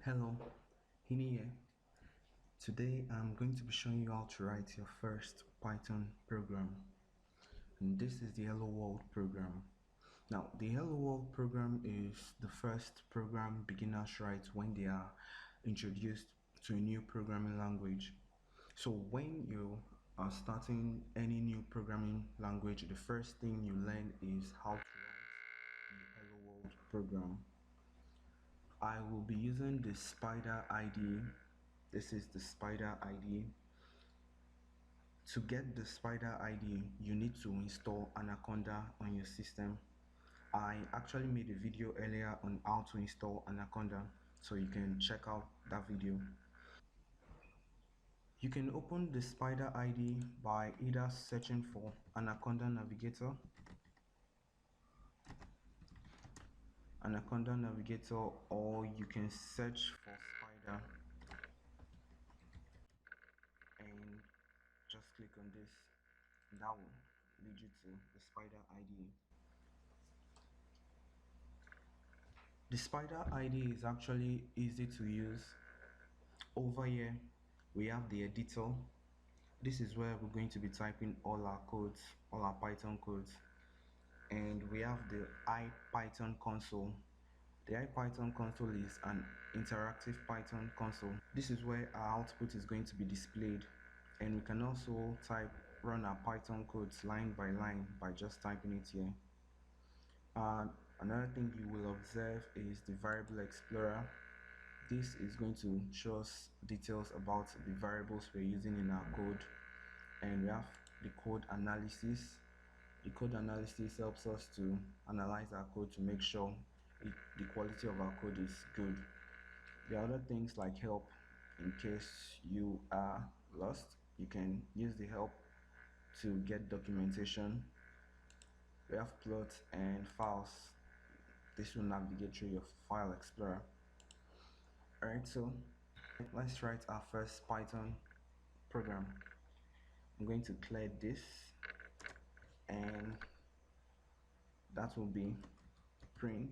Hello, Hini here. Today I'm going to be showing you how to write your first Python program. And this is the Hello World program. Now, the Hello World program is the first program beginners write when they are introduced to a new programming language. So when you are starting any new programming language, the first thing you learn is how to write the Hello World program. I will be using the Spyder Ide. This is the Spyder Ide. To get the Spyder Ide, you need to install Anaconda on your system. I actually made a video earlier on how to install Anaconda, so you can check out that video. You can open the Spyder Ide by either searching for Anaconda Navigator, or you can search for Spyder and just click on this. That will lead you to the Spyder Ide. The Spyder Ide is actually easy to use. Over here we have the editor. This is where we're going to be typing all our codes, all our Python codes. And we have the Ipython Console. The Ipython Console is an interactive Python console. This is where our output is going to be displayed, and we can also run our Python codes line by line by just typing it here. Another thing you will observe is the variable explorer. This is going to show us details about the variables we're using in our code. And we have the code analysis. The code analysis helps us to analyze our code to make sure the quality of our code is good. There are other things like help. In case you are lost, you can use the help to get documentation. We have plots and files. This will navigate through your file explorer. Alright, so let's write our first Python program. I'm going to clear this, and that will be print,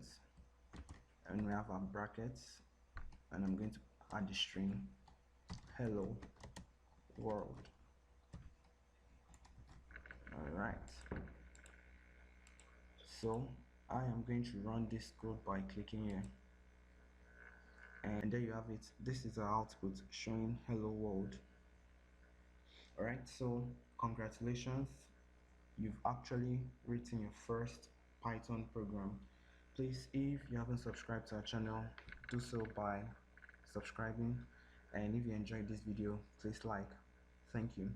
and we have our brackets, and I'm going to add the string hello world. Alright, so I am going to run this code by clicking here, and there you have it. This is our output showing hello world. Alright, so congratulations, you've actually written your first Python program. Please, if you haven't subscribed to our channel, do so by subscribing, and if you enjoyed this video, please like. Thank you.